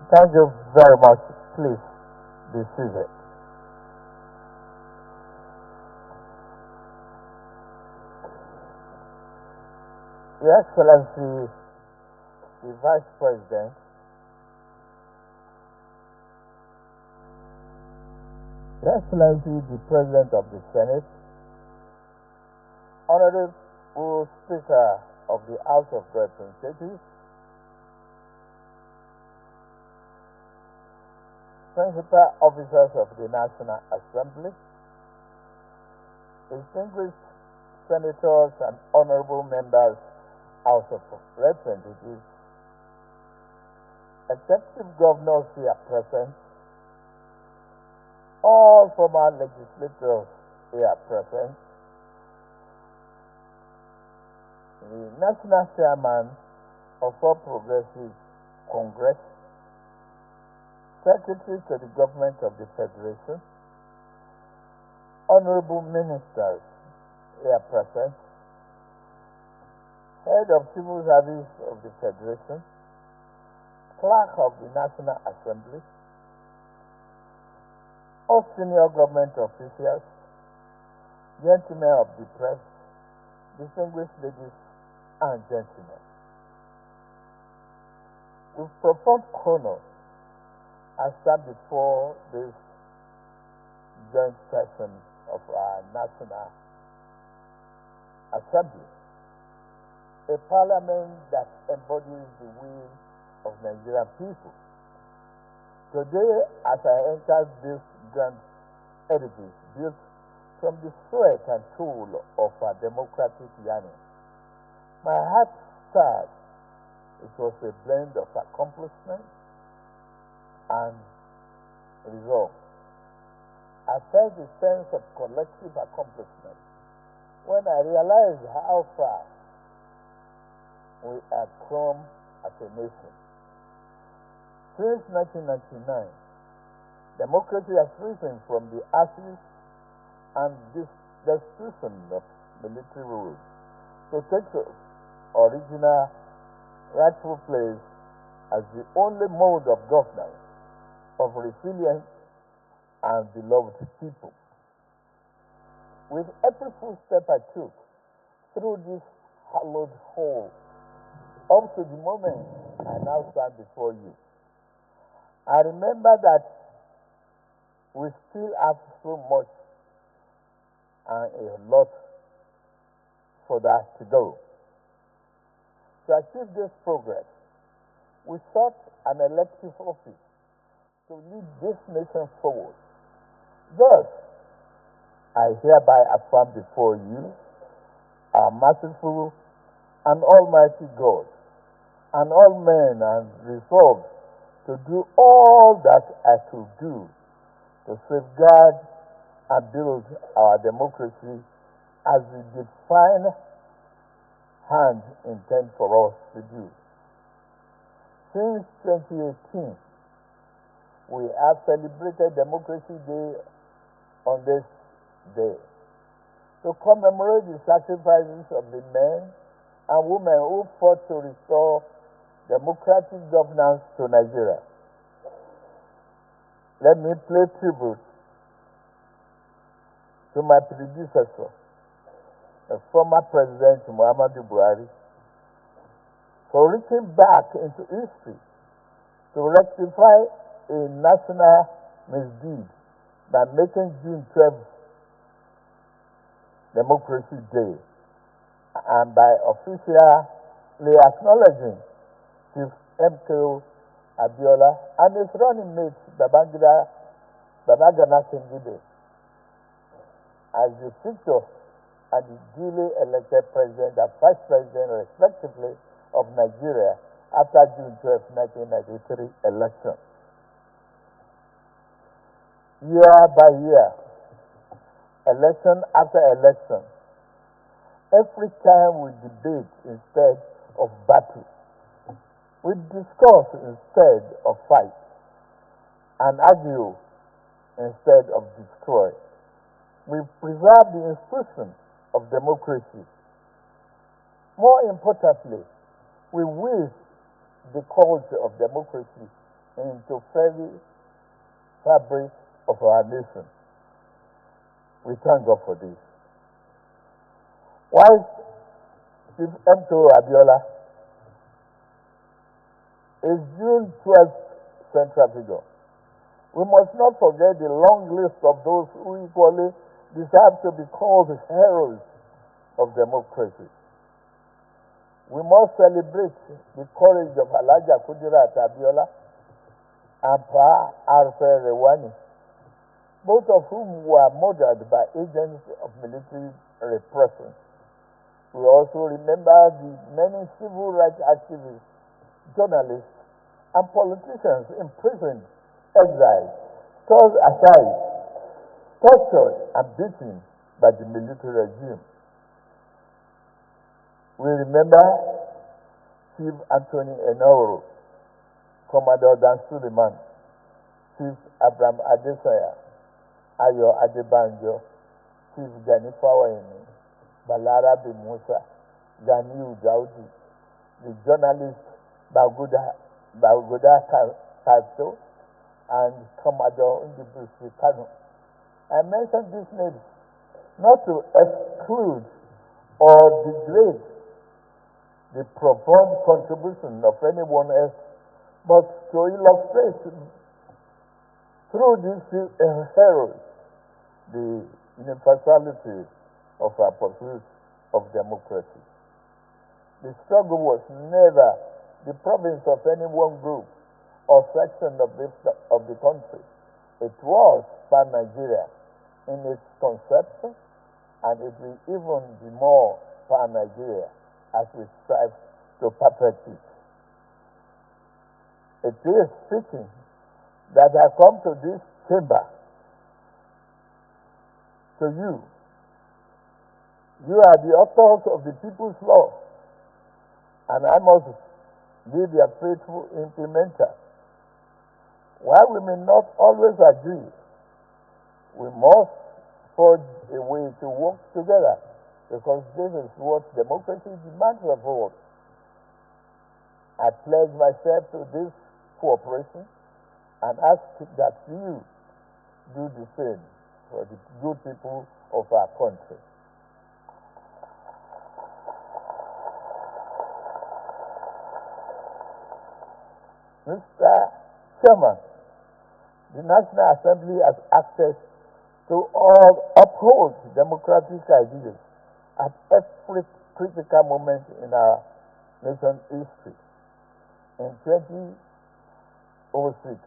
Thank you very much. Please be seated. Your Excellency, the Vice President, Your Excellency, the President of the Senate, Honorable Speaker of the House of Representatives, Principal Officers of the National Assembly, distinguished Senators and Honorable Members, House of Representatives, Executive Governors here present, all former legislators here present, the National Chairman of All Progressive Congress, Secretary to the Government of the Federation, Honorable Ministers here present, Head of Civil Service of the Federation, Clerk of the National Assembly, all senior government officials, gentlemen of the press, distinguished ladies and gentlemen. With profound honor, I stand before this joint session of our National Assembly, a parliament that embodies the will of Nigerian people. Today, as I enter this grand edifice built from the sweat and toil of our democratic yearning, my heart stirred. It was a blend of accomplishment and resolve. I felt a sense of collective accomplishment when I realized how far we had come as a nation. Since 1999, democracy has risen from the ashes and destruction of military rule to take its original rightful place as the only mode of governance of resilient and beloved people. With every footstep I took through this hallowed hall, up to the moment I now stand before you, I remember that we still have so much and a lot for that to go. To achieve this progress, we sought an elective office to lead this nation forward. Thus, I hereby affirm before you, our merciful and almighty God, and all men, and resolved to do all that I could do to safeguard and build our democracy as the divine hand intends for us to do. Since 2018, we have celebrated Democracy Day on this day to commemorate the sacrifices of the men and women who fought to restore democratic governance to Nigeria. Let me pay tribute to my predecessor, the former President Muhammadu Buhari, for reaching back into history to rectify a national misdeed by making June 12th Democracy Day and by officially acknowledging Chief MKO Abiola and his running mate Babagana Kingide as the fixture and the duly elected President and Vice President, respectively, of Nigeria after June 12, 1993 election. Year by year, election after election, every time we debate instead of battle, we discuss instead of fight, and argue instead of destroy. We preserve the institution of democracy. More importantly, we wield the culture of democracy into very fabric of our nation. We thank God for this. While Chief M.K. Abiola is June 12th central figure, we must not forget the long list of those who equally deserve to be called heroes of democracy. We must celebrate the courage of Alhaja Kudirat Abiola and Pa Arfe Rewani, both of whom were murdered by agents of military repression. We also remember the many civil rights activists, journalists, and politicians imprisoned, exiled, tossed aside, tortured, and beaten by the military regime. We remember Chief Anthony Enoro, Commodore Dan Suleiman, Chief Abraham Adesanya, Ayo Adebanjo, Chief Gani Fawayini, Balara bin Musa, Ganiu Daudi, the journalist Baguda Kato, and Commodore Ndibusi Kanu. I mention these names not to exclude or degrade the profound contribution of anyone else, but to illustrate through these heroes the universality of our pursuit of democracy. The struggle was never the province of any one group or section of the country. It was pan-Nigeria in its conception, and it will even be more pan-Nigeria as we strive to perfect it. It is fitting that I come to this chamber to you. You are the authors of the people's law, and I must be their faithful implementer. While we may not always agree, we must forge a way to work together, because this is what democracy demands of us. I pledge myself to this cooperation and ask that you do the same for the good people of our country. Mr. Chairman, the National Assembly has acted to uphold democratic ideas at every critical moment in our nation's history. In 2006,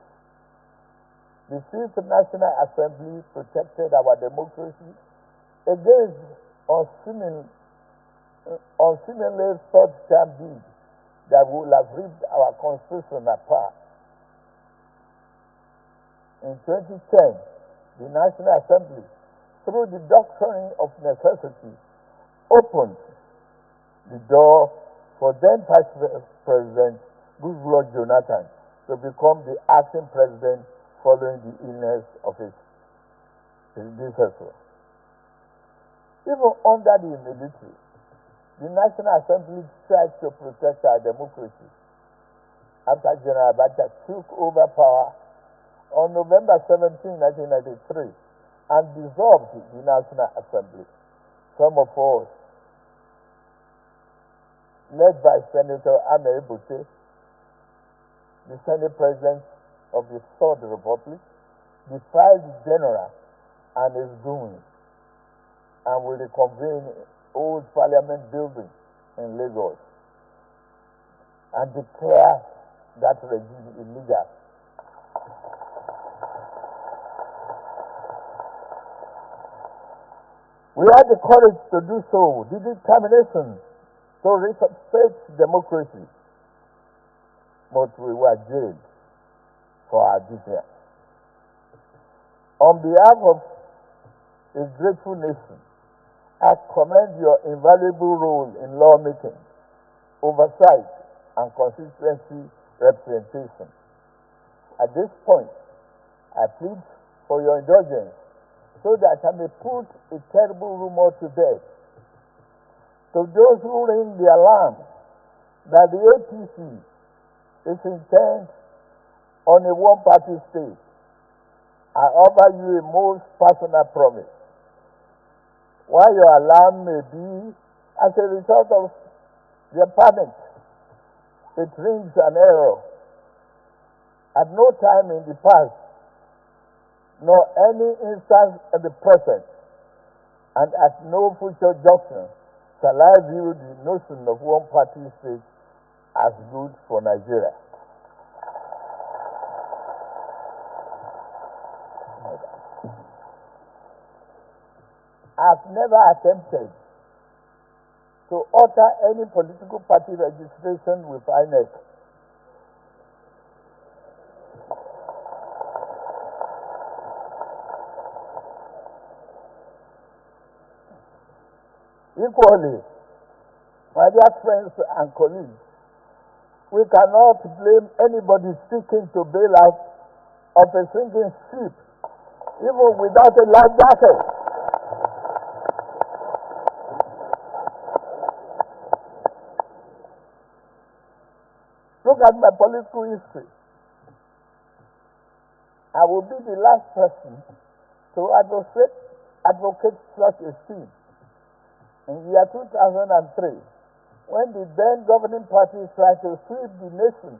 the Fifth National Assembly protected our democracy against unseemingly third-term bids that would have ripped our constitution apart. In 2010, the National Assembly, through the doctrine of necessity, opened the door for then Vice President Goodluck Jonathan to become the acting president following the illness of his predecessor. Even under the military, the National Assembly tried to protect our democracy. After General Abacha took over power on November 17, 1993, and dissolved the National Assembly, some of us, led by Senator Ame Ebute, the Senate President of the Third Republic, defied the General and his doings, and will reconvene Old Parliament building in Lagos and declare that regime illegal. We had the courage to do so, the determination to resuscitate democracy, but we were jailed for our defiance. On behalf of a grateful nation, I commend your invaluable role in lawmaking, oversight, and constituency representation. At this point, I plead for your indulgence so that I may put a terrible rumor to bed. To those who ring the alarm that the APC is intent on a one-party state, I offer you a most personal promise. While your alarm may be as a result of your panic, it rings an error. At no time in the past, nor any instance in the present, and at no future junction, shall I view the notion of one-party state as good for Nigeria. I've never attempted to alter any political party registration with INEC. Equally, my dear friends and colleagues, we cannot blame anybody seeking to bail out of a sinking ship, even without a life jacket. Look at my political history. I will be the last person to advocate such a scheme. In the year 2003, when the then governing party tried to sweep the nation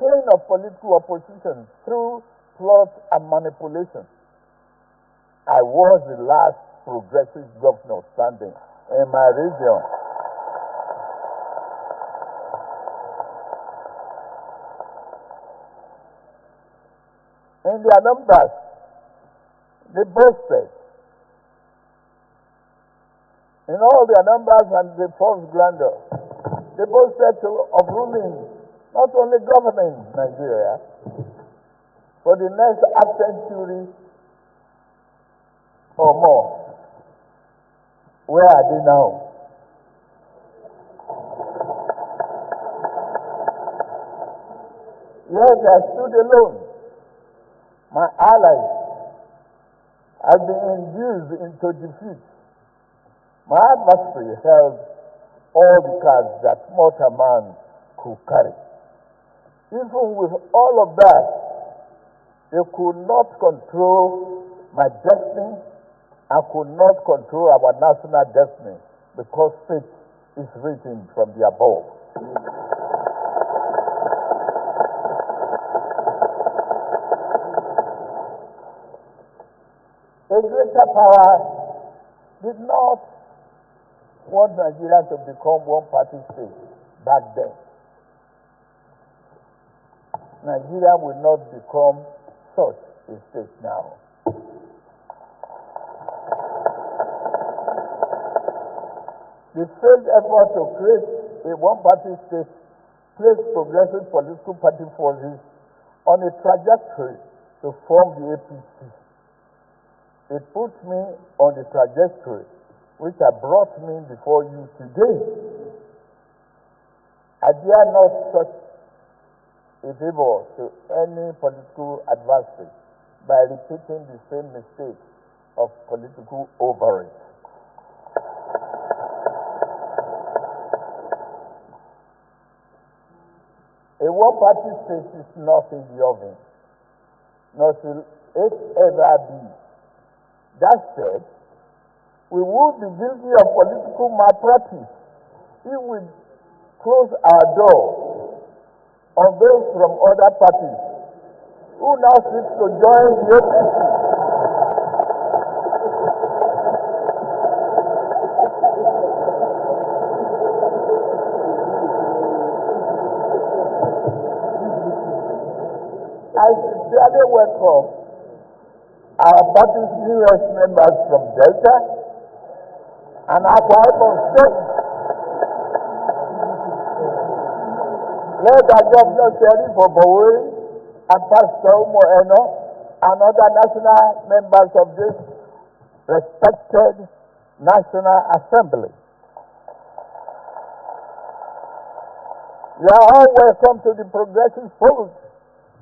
clean of political opposition through plot and manipulation, I was the last progressive governor standing in my region. In their numbers, they boasted. In all their numbers and the false grandeur, they boasted of ruling, not only governing Nigeria, for the next half century or more. Where are they now? Yet I stood alone. My allies have been induced into defeat. My adversary held all the cards that mortal man could carry. Even with all of that, they could not control my destiny and could not control our national destiny, because fate is written from the above. A greater power did not want Nigeria to become one-party state back then. Nigeria will not become such a state now. The failed effort to create a one-party state placed progressive political party forces on a trajectory to form the APC. It put me on the trajectory which has brought me before you today. I dare not touch a favor to any political adversary by repeating the same mistake of political overreach. A one-party state is not in the oven, nor will it ever be. That said, we would be guilty of political malpractice if we close our door on those from other parties who now seek to join the APC. I sincerely welcome our party's newest members from Delta and Akwa Ibom State, led by Governor Sheriff Oboweri and Pastor Umo Eno and other national members of this respected National Assembly. You are all welcome to the progressive fold.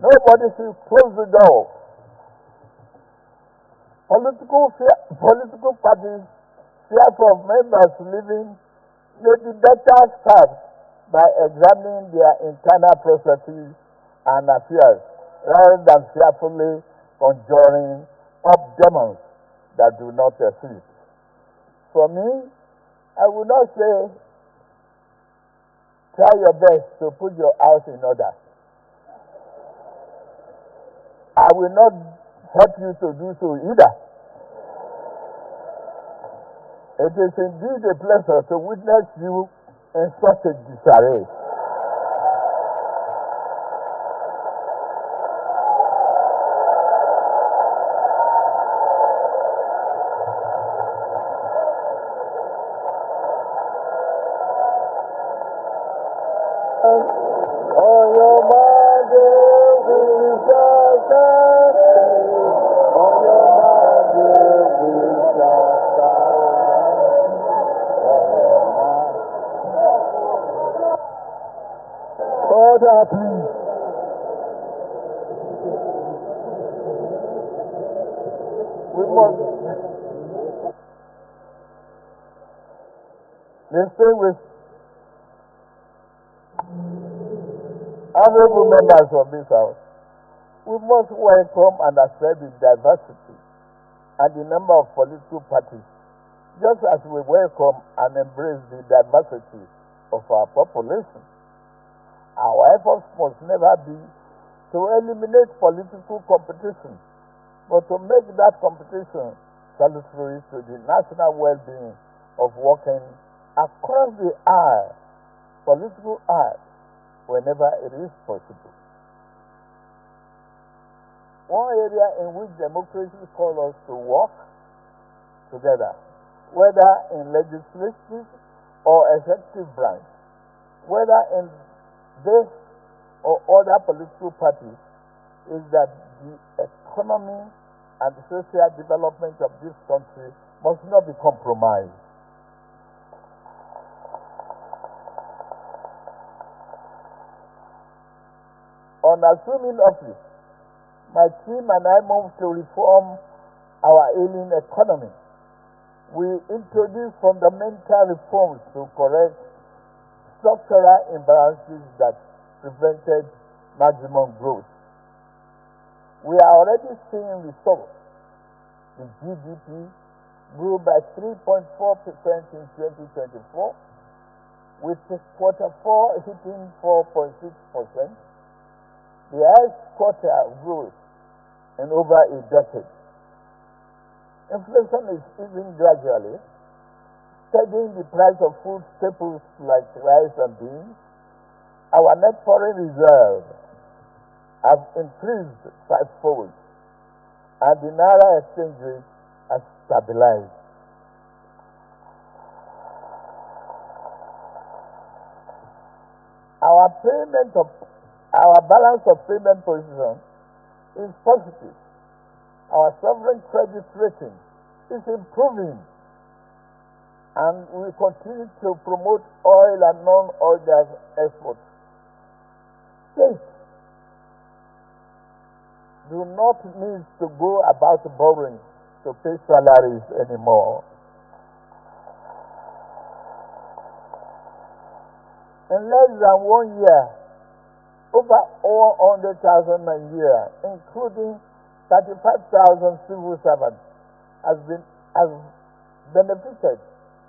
Nobody should close the door. Political parties fearful of members leaving may be better served by examining their internal processes and affairs rather than fearfully conjuring up demons that do not exist. For me, I would not say try your best to put your house in order. I will not help you to do so either. It is indeed a pleasure to witness you in such a disarray. On your mountain we shall stand. On your mountain we shall stand. Order, please. We must distinguish honorable members of this house. We must welcome and accept the diversity and the number of political parties, just as we welcome and embrace the diversity of our population. Our efforts must never be to eliminate political competition, but to make that competition salutary to the national well-being of working across the aisle, political aisle, whenever it is possible. One area in which democracy calls us to work together, whether in legislative or executive branch, whether in this or other political parties, is that the economy and the social development of this country must not be compromised. On assuming office, my team and I moved to reform our ailing economy. We introduced fundamental reforms to correct structural imbalances that prevented maximum growth. We are already seeing results. The GDP grew by 3.4% in 2024, with quarter 4 hitting 4.6%. The highest quarter growth in over a decade. Inflation is easing gradually, steadying the price of food staples like rice and beans. Our net foreign reserve has increased fivefold, and the naira exchange rate has stabilized. Our balance of payment position is positive. Our sovereign credit rating is improving, and we continue to promote oil and non-oil gas exports. States do not need to go about borrowing to pay salaries anymore. In less than 1 year, over 400,000 Nigerians, including 35,000 civil servants, have benefited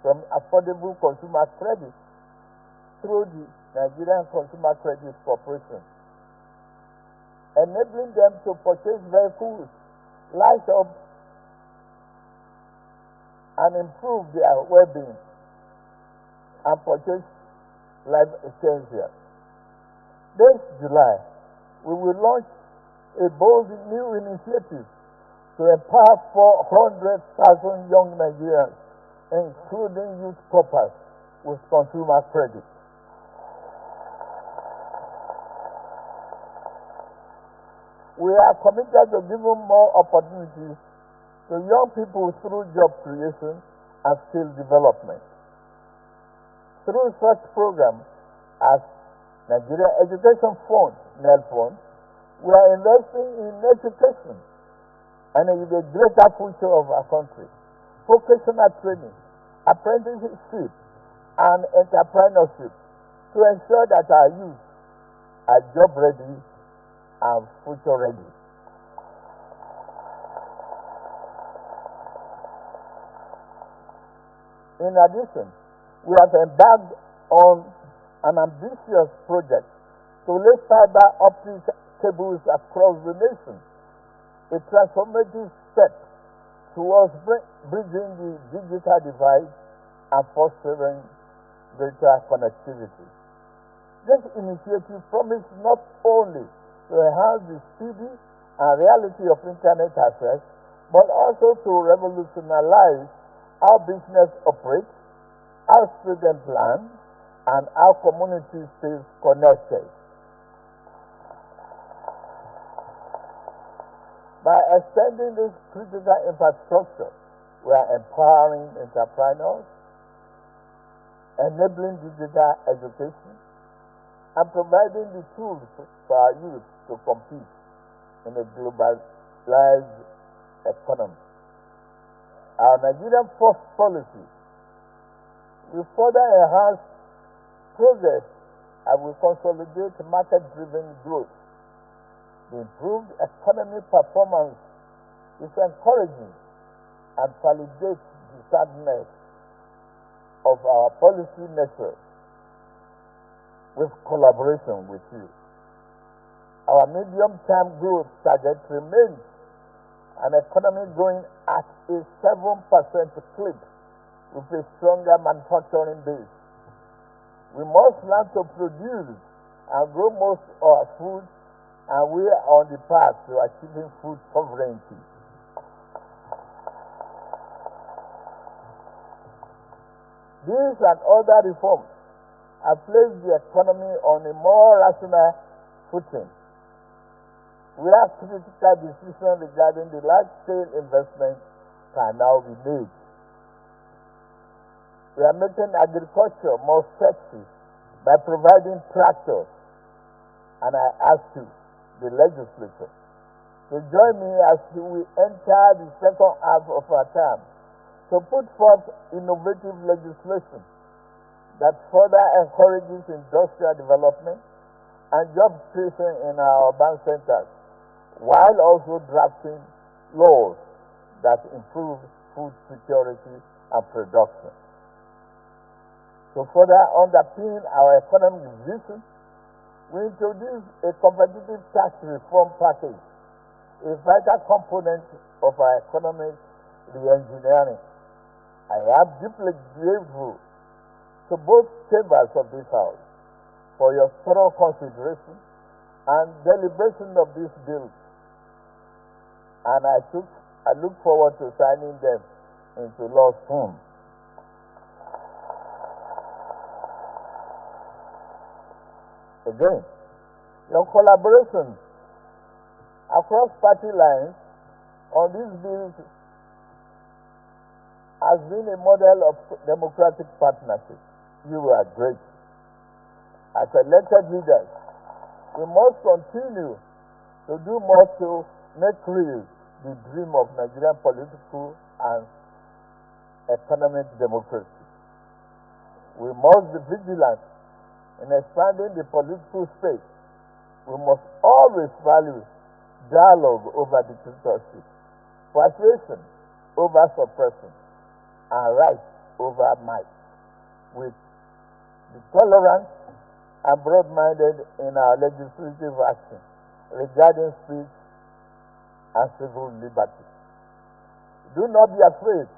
from affordable consumer credit through the Nigerian Consumer Credit Corporation, enabling them to purchase vehicles, light up, and improve their well-being, and purchase life essentials. This July, we will launch a bold new initiative to empower 400,000 young Nigerians, including youth corpers, with consumer credit. We are committed to giving more opportunities to young people through job creation and skill development. Through such programs as Nigeria Education Fund, NEL Fund, we are investing in education and in the greater future of our country. Vocational training, apprenticeship, and entrepreneurship to ensure that our youth are job ready and future ready. In addition, we have embarked on an ambitious project to lay fiber optic cables across the nation, a transformative step towards bridging the digital divide and fostering greater connectivity. This initiative promises not only to enhance the speedy and reality of internet access, but also to revolutionize how business operates, how students learn, and how communities stay connected. By extending this critical infrastructure, we are empowering entrepreneurs, enabling digital education, and providing the tools for our youth to compete in a globalized economy. Our Nigerian First policy will further enhance progress and will consolidate market-driven growth. The improved economic performance is encouraging and validates the soundness of our policy network with collaboration with you. Our medium-term growth target remains an economy growing at a 7% clip with a stronger manufacturing base. We must learn to produce and grow most of our food, and we are on the path to achieving food sovereignty. These and other reforms have placed the economy on a more rational footing, where critical decisions regarding the large-scale investment can now be made. We are making agriculture more sexy by providing tractors, and I ask you, the legislature, to join me as we enter the second half of our term to put forth innovative legislation that further encourages industrial development and job creation in our urban centers, while also drafting laws that improve food security and production. To further underpin our economic vision, we introduced a competitive tax reform package, a vital component of our economic re-engineering. I am deeply grateful to both chambers of this House for your thorough consideration and deliberation of these bills, and I look forward to signing them into law soon. Again, your collaboration across party lines on these bills has been a model of democratic partnership. You are great. As elected leaders, we must continue to do more to make real the dream of Nigerian political and economic democracy. We must be vigilant in expanding the political space. We must always value dialogue over dictatorship, persuasion over suppression, and right over might, with the tolerant and broad-minded in our legislative action regarding speech and civil liberty. Do not be afraid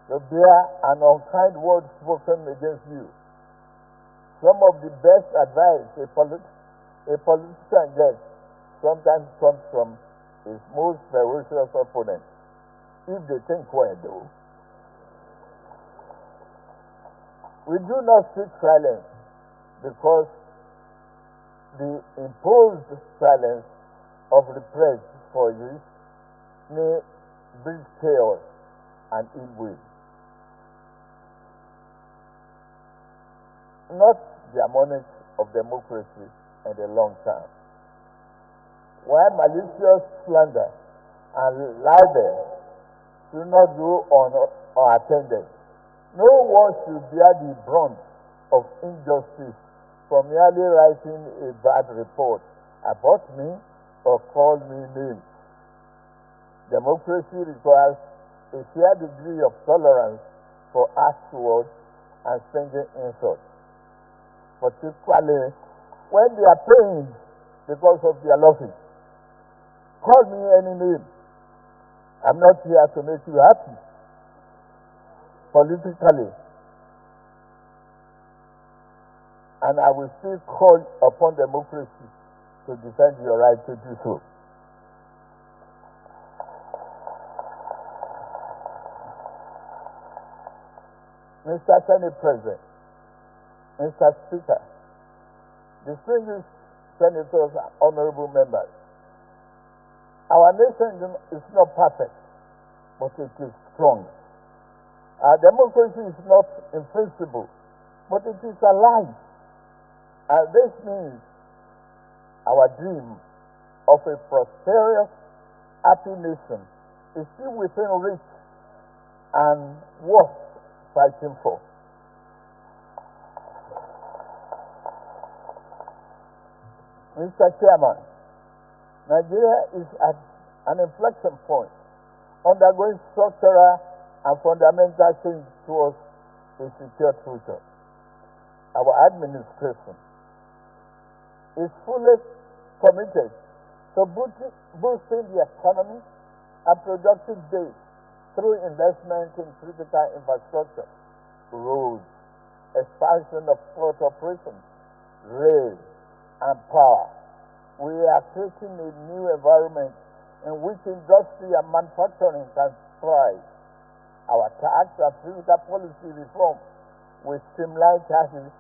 to bear an unkind word spoken against you. Some of the best advice a politician gets sometimes comes from his most ferocious opponent, if they think well, though. We do not seek silence because the imposed silence of repressed voices may bring chaos and ill will. Not the harmonics of democracy in the long term. While malicious slander and libel should not go unattended, no one should bear the brunt of injustice for merely writing a bad report abort me or call me names. Democracy requires a fair degree of tolerance for harsh words and stinging insults, particularly when they are pained because of their losses. Call me any name. I'm not here to make you happy politically, and I will still call upon democracy to defend your right to do so. Mr. Senate President, Mr. Speaker, distinguished senators and honorable members, our nation is not perfect, but it is strong. Our democracy is not invincible, but it is alive. And this means our dream of a prosperous, happy nation is still within reach and worth fighting for. Mr. Chairman, Nigeria is at an inflection point, undergoing structural and fundamental change towards a secure future. Our administration is fully committed to boosting the economy and productive base through investment in critical infrastructure, roads, expansion of port operations, rail, and power. We are creating a new environment in which industry and manufacturing can thrive. Our tax and fiscal policy reform will streamline taxes,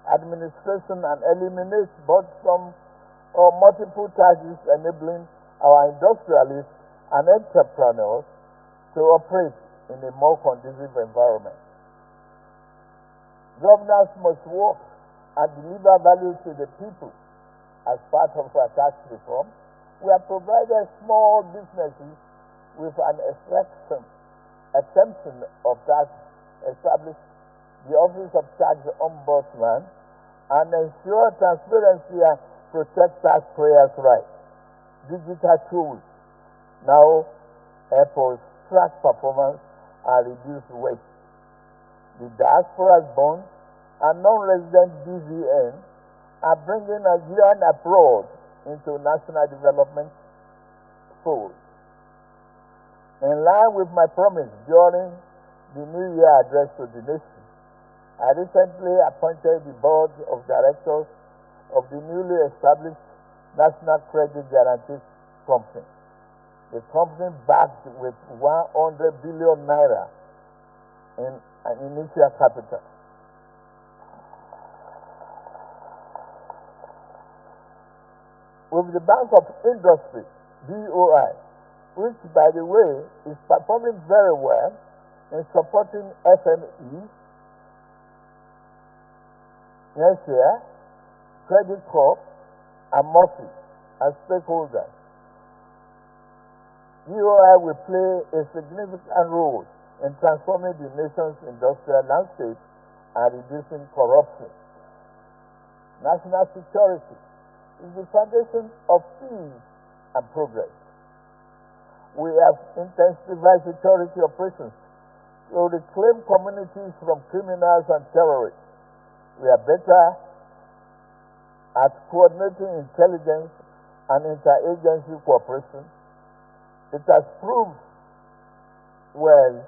administration, and eliminate burdensome or multiple taxes, enabling our industrialists and entrepreneurs to operate in a more conducive environment. Governors must work and deliver value to the people. As part of our tax reform, we have provided small businesses with an exemption of tax, established the Office of Tax Ombudsman, and ensure transparency and protect taxpayers' rights. Digital tools now help us track performance and reduce waste. The diaspora's bonds and non-resident BVN are bringing Nigerian abroad into national development fold. In line with my promise during the New Year address to the nation, I recently appointed the board of directors of the newly established National Credit Guarantee Company. The company backed with 100 billion naira in an initial capital. With the Bank of Industry, BOI, which, by the way, is performing very well in supporting SMEs, next year, Credit Corp, and Murphy as stakeholders. BOI will play a significant role in transforming the nation's industrial landscape and reducing corruption. National security is the foundation of peace and progress. We have intensified security operations to reclaim communities from criminals and terrorists. We are better at coordinating intelligence and interagency cooperation. It has proved well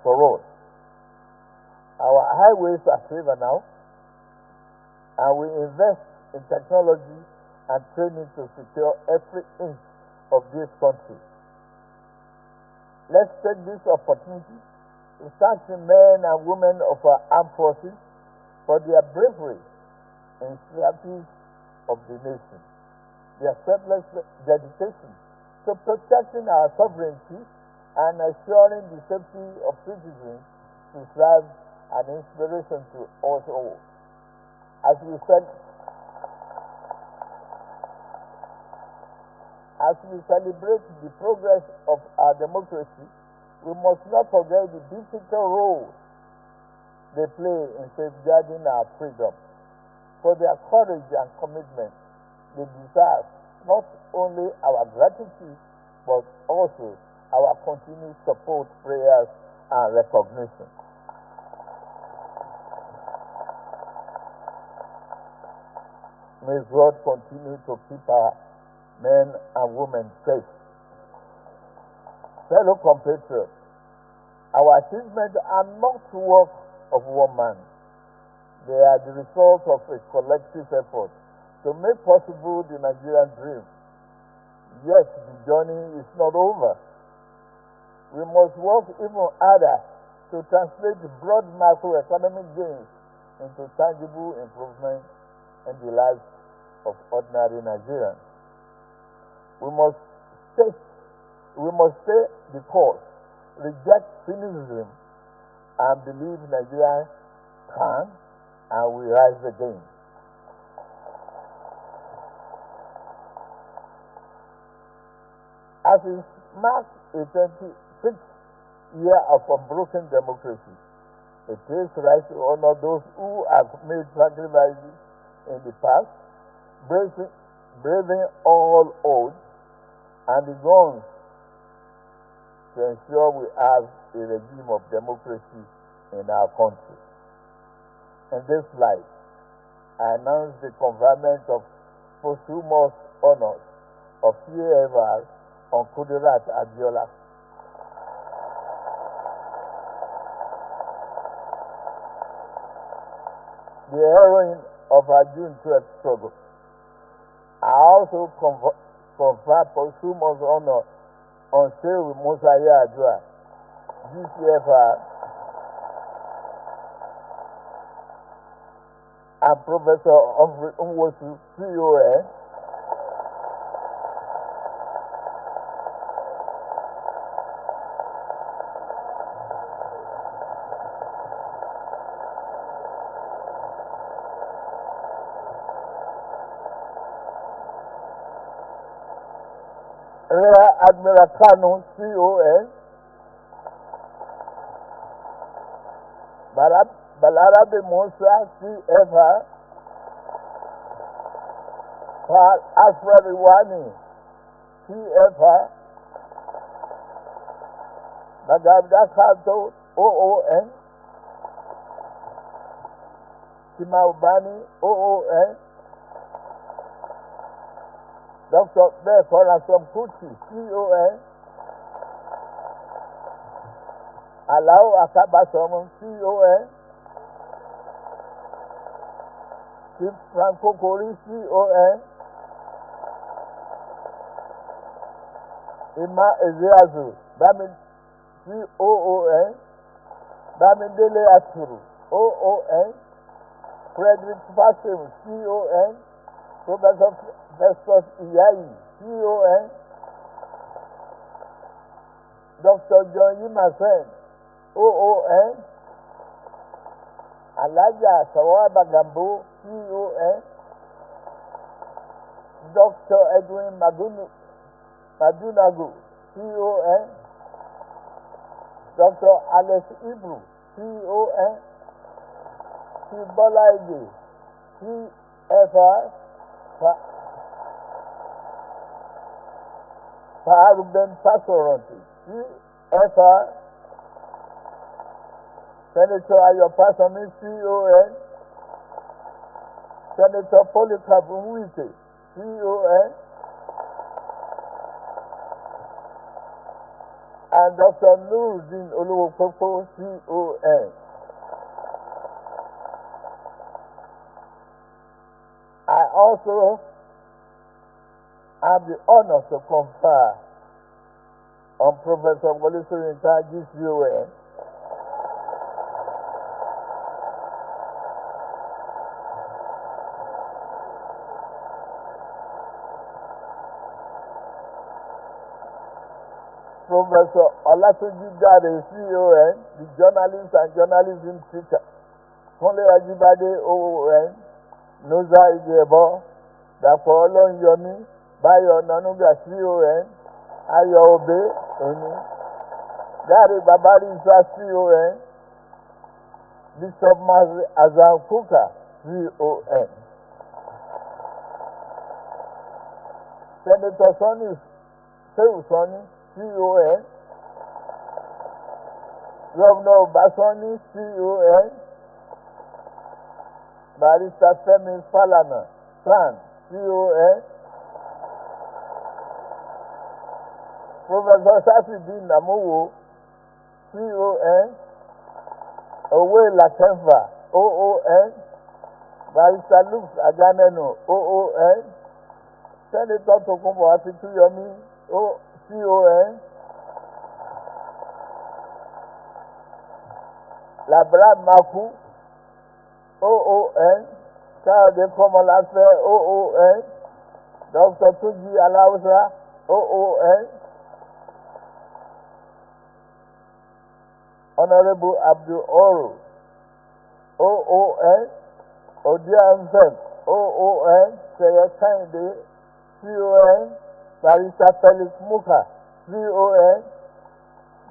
for us. Our highways are safer now, and we invest in technology and training to secure every inch of this country. Let's take this opportunity to thank the men and women of our armed forces for their bravery in service of the nation, their selfless dedication to protecting our sovereignty and assuring the safety of citizens to serve an inspiration to us all. As we celebrate the progress of our democracy, we must not forget the difficult role they play in safeguarding our freedom. for their courage and commitment. They deserve not only our gratitude, but also our continued support, prayers, and recognition. May God continue to keep our men and women safe. Fellow compatriots, our achievements are not the work of one man. They are the result of a collective effort to make possible the Nigerian dream. Yet the journey is not over. We must work even harder to translate the broad macroeconomic gains into tangible improvement in the lives of ordinary Nigerians. We must stay the course, reject cynicism, and believe Nigeria can and will rise again. As it marks a 26th year of unbroken democracy, it is right to honor those who have made sacrifices in the past, braving all odds and the guns to ensure we have a regime of democracy in our country. In this light, I announce the conferment of posthumous honors of CFR on Kudirat Abiola. The heroine of our June 12th struggle. I also confer posthumous honor on Shehu Musa Yar'Adua, GCFR, and Professor Humphrey Nwosu, CON, Rear Admiral Kanu, CON, Balarabe Musa, CFR, Alfred Iwani, CFR, Bagabda Kato, OON, Timaubani, OON, Dr. Bekora Somkuchi, CON, Alao Akabasom, CON, Chief Franco Kori, CON, Ima Ezeazu, Bamin, COON, Bamindele Asuru, OON, Frederick Fasim, CON, Professor Festus Iyayi, CON, Dr. John Yimasen, OON, Alaja Sawaba Gambo, CON, Dr. Edwin Madunagu, CON, Dr. Alex Ibru, CON, Sibola Ige, CFR, Faruben Pasoronti, CFR, Senator Ayopasami, CON, Senator Polycarp Nwite, CON, and Dr. Nuruddin Oluwokoko, CON. I also have the honor to confer on Professor Wole Soyinka, GCON, Professor Olatunji Dare, CON, the journalist and journalism teacher, Kunle Ajibade, OON, Noza Ijebo, Dr. Olonyomi, Bayo Nanuga, CON, Ayo Obe, Oni, Gary Babarisa, CON, Bishop Mazi Azan Kuka, CON. Senator Sonny Sonny, CON, Governor Basoni, CON, Barrister Femi Falana, SAN, CON, Professor Safidi Namowo, CON, Owe Latemba, OON, Barrister Luke Aganeno, OON, Senator Tokumbo Asituyomi, CON, Labra Maku, OON, Kayode Komolafe, OON, Dr. Tuji Alausa, OON, Honorable Abdul Oro, OON, Odia Mfem, OON, Seye Kinde, CON, Barrister Felix Muka, CON,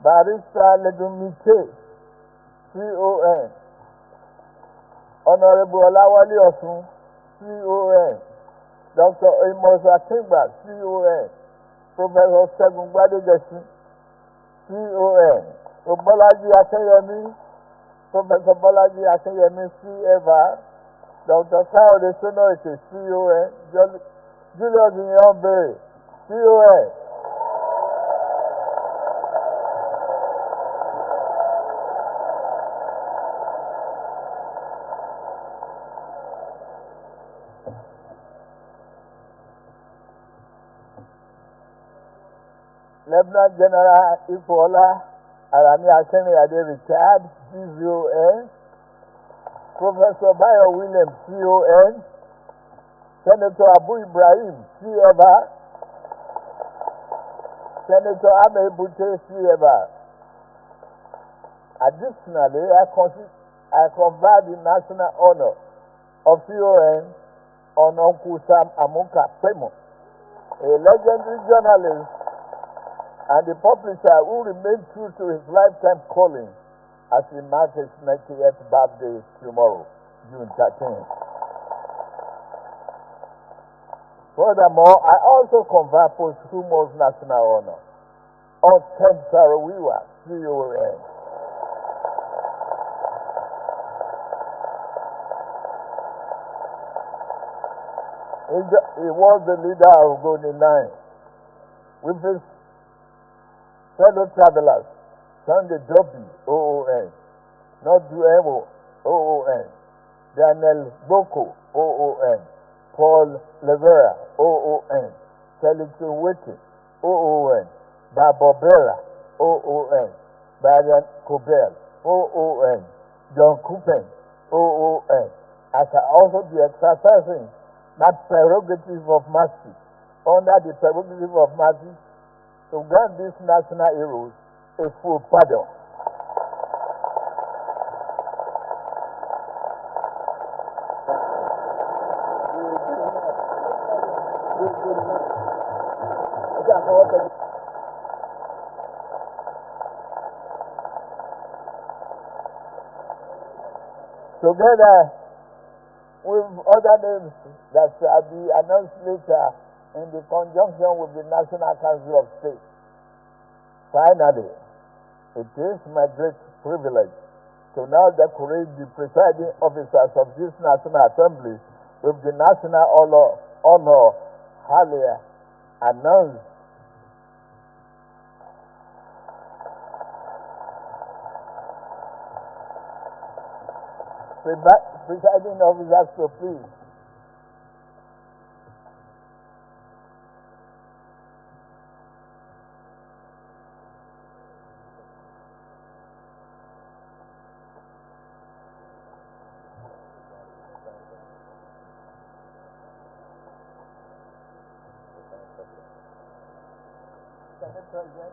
Barrister Ledumite, CON, Honorable Olawale Osun, CON, Dr. Amos Atimba, CON, Professor Segun Gbadegesin, CON, Bolaji Akeyemi, Professor Bolaji Akeyemi, CFR, Dr. Kayode Sonoite, CON, Julius Nyombe, CON. Lieutenant General Ifola Arami Akeniyade, retired, GZON, Professor Bayo Williams, CON, Senator Abu Ibrahim, CFR, Senator Ame Bute, CFR. Additionally, I confer the national honor of CON on Uncle Sam Amuka Pemo, a legendary journalist and the publisher who remained true to his lifetime calling as he marks his 90th birthday tomorrow, June 13th. Furthermore, I also confer posthumous national honor on Ken Sarawiwa, CON. He was the leader of Golden Nine. With his fellow travelers, Sunday Dobby, OON, Nodu Emo, OON, Daniel Boko, OON, Paul Levera, OON, Felix Wiki, OON, Barbara, OON, Brian Cobell, OON, John Cooper, OON. I shall also be exercising that prerogative of mercy, under the prerogative of mercy, to grant these national heroes a full pardon. Together with other names that shall be announced later in the conjunction with the National Council of State. Finally, it is my great privilege to now decorate the presiding officers of this National Assembly with the national honor earlier announced. Presiding officers, so please. Senate President.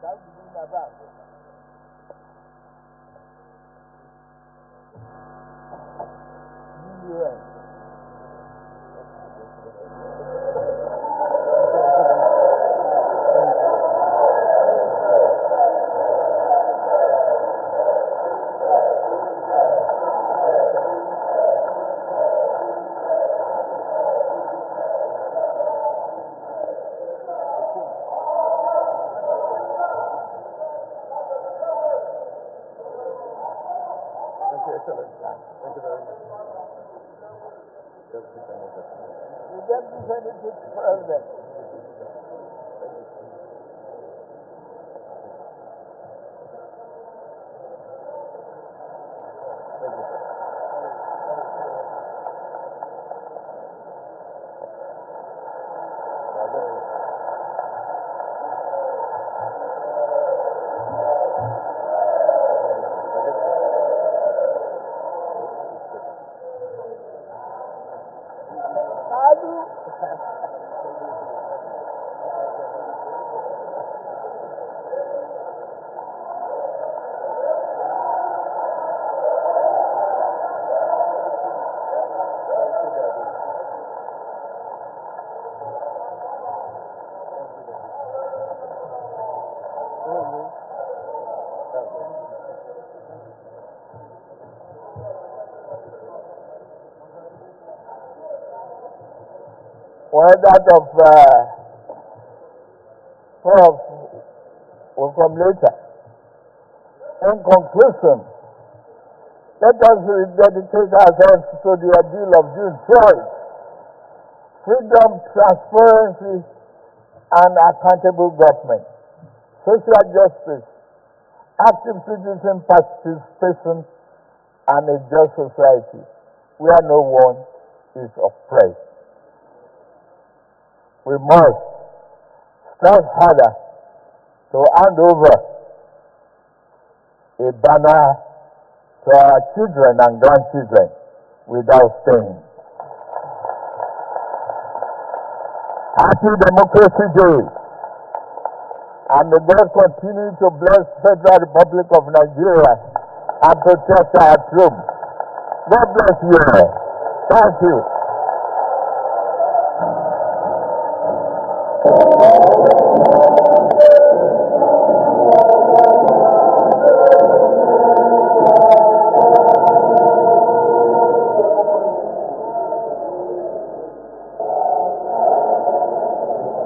That's the thing about it. UN. Thank you very much. The deputy senator president. Well, that of will come later. In conclusion, let us dedicate ourselves to the ideal of due choice, freedom, transparency, and accountable government, social justice, active citizen participation, and a just society where no one is oppressed. We must strive harder to hand over a banner to our children and grandchildren without stain. Happy Democracy Day, and may God continue to bless Federal Republic of Nigeria and protect our troops. God bless you. Thank you.